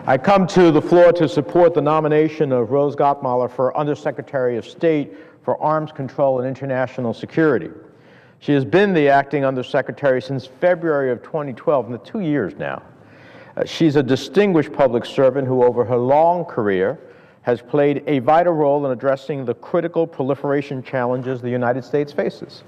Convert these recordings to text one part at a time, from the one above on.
I come to the floor to support the nomination of Rose Gottemoeller for Undersecretary of State for Arms Control and International Security. She has been the acting Undersecretary since February of 2012, in 2 years now. She's a distinguished public servant who, over her long career, has played a vital role in addressing the critical proliferation challenges the United States faces.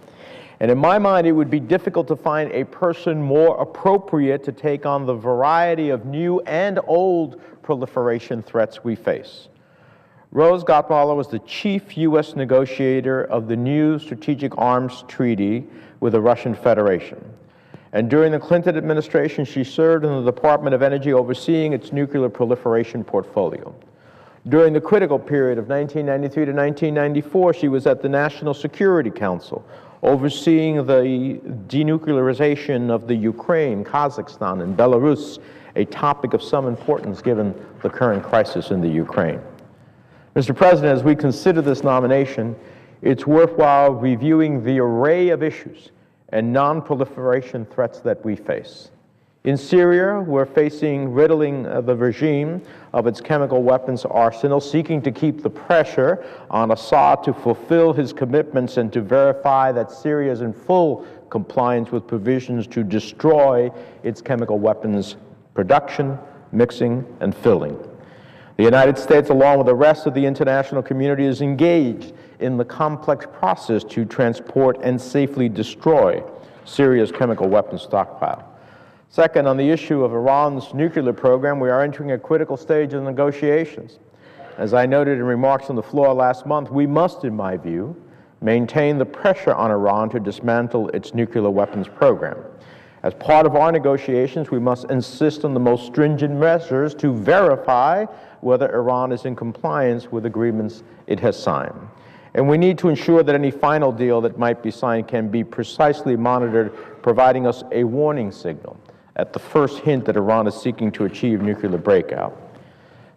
And in my mind, it would be difficult to find a person more appropriate to take on the variety of new and old proliferation threats we face. Rose Gottemoeller was the chief U.S. negotiator of the new Strategic Arms Treaty with the Russian Federation. And during the Clinton administration, she served in the Department of Energy overseeing its nuclear proliferation portfolio. During the critical period of 1993 to 1994, she was at the National Security Council, overseeing the denuclearization of the Ukraine, Kazakhstan, and Belarus, a topic of some importance given the current crisis in the Ukraine. Mr. President, as we consider this nomination, it's worthwhile reviewing the array of issues and non-proliferation threats that we face. In Syria, we're facing riddling the regime of its chemical weapons arsenal, seeking to keep the pressure on Assad to fulfill his commitments and to verify that Syria is in full compliance with provisions to destroy its chemical weapons production, mixing, and filling. The United States, along with the rest of the international community, is engaged in the complex process to transport and safely destroy Syria's chemical weapons stockpile. Second, on the issue of Iran's nuclear program, we are entering a critical stage of negotiations. As I noted in remarks on the floor last month, we must, in my view, maintain the pressure on Iran to dismantle its nuclear weapons program. As part of our negotiations, we must insist on the most stringent measures to verify whether Iran is in compliance with agreements it has signed. And we need to ensure that any final deal that might be signed can be precisely monitored, providing us a warning signal at the first hint that Iran is seeking to achieve nuclear breakout.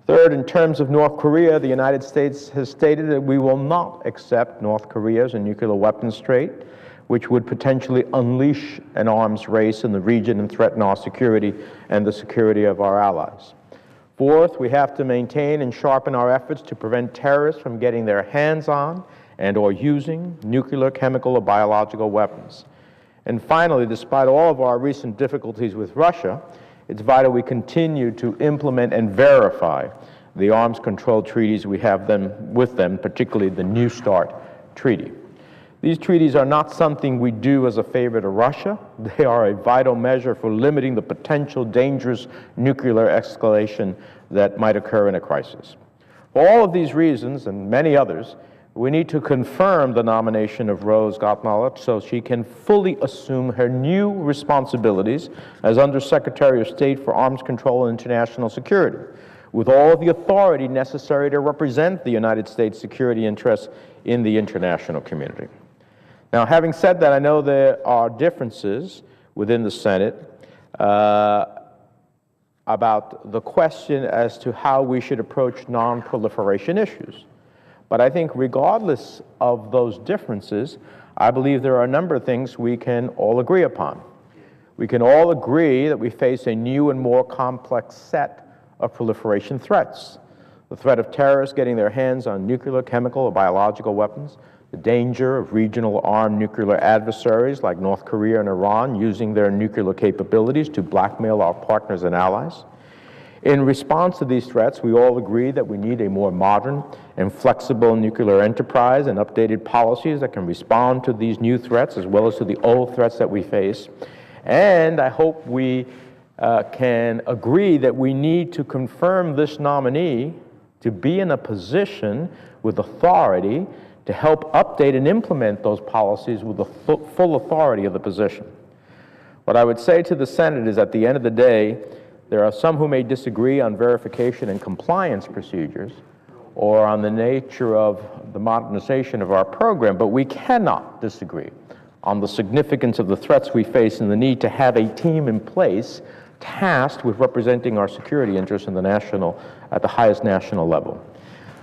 Third, in terms of North Korea, the United States has stated that we will not accept North Korea as a nuclear weapons state, which would potentially unleash an arms race in the region and threaten our security and the security of our allies. Fourth, we have to maintain and sharpen our efforts to prevent terrorists from getting their hands on and/or using nuclear, chemical, or biological weapons. And finally, despite all of our recent difficulties with Russia, it's vital we continue to implement and verify the arms control treaties we have with them, particularly the New START treaty. These treaties are not something we do as a favor to Russia. They are a vital measure for limiting the potential dangerous nuclear escalation that might occur in a crisis. For all of these reasons, and many others, we need to confirm the nomination of Rose Gottemoeller so she can fully assume her new responsibilities as Undersecretary of State for Arms Control and International Security, with all the authority necessary to represent the United States security interests in the international community. Now, having said that, I know there are differences within the Senate about the question as to how we should approach non-proliferation issues. But I think regardless of those differences, I believe there are a number of things we can all agree upon. We can all agree that we face a new and more complex set of proliferation threats. The threat of terrorists getting their hands on nuclear, chemical, or biological weapons, the danger of regional armed nuclear adversaries like North Korea and Iran using their nuclear capabilities to blackmail our partners and allies. In response to these threats, we all agree that we need a more modern and flexible nuclear enterprise and updated policies that can respond to these new threats as well as to the old threats that we face. And I hope we can agree that we need to confirm this nominee to be in a position with authority to help update and implement those policies with the full authority of the position. What I would say to the Senate is, at the end of the day, there are some who may disagree on verification and compliance procedures or on the nature of the modernization of our program, but we cannot disagree on the significance of the threats we face and the need to have a team in place tasked with representing our security interests at the highest national level.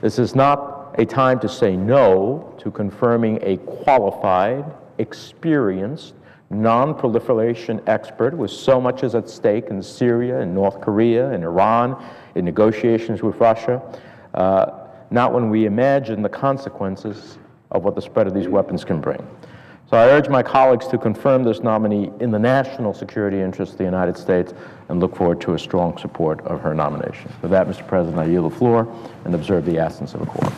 This is not a time to say no to confirming a qualified, experienced, non-proliferation expert with so much is at stake in Syria and North Korea and Iran, in negotiations with Russia, not when we imagine the consequences of what the spread of these weapons can bring. So I urge my colleagues to confirm this nominee in the national security interests of the United States and look forward to a strong support of her nomination. With that, Mr. President, I yield the floor and observe the absence of a quorum.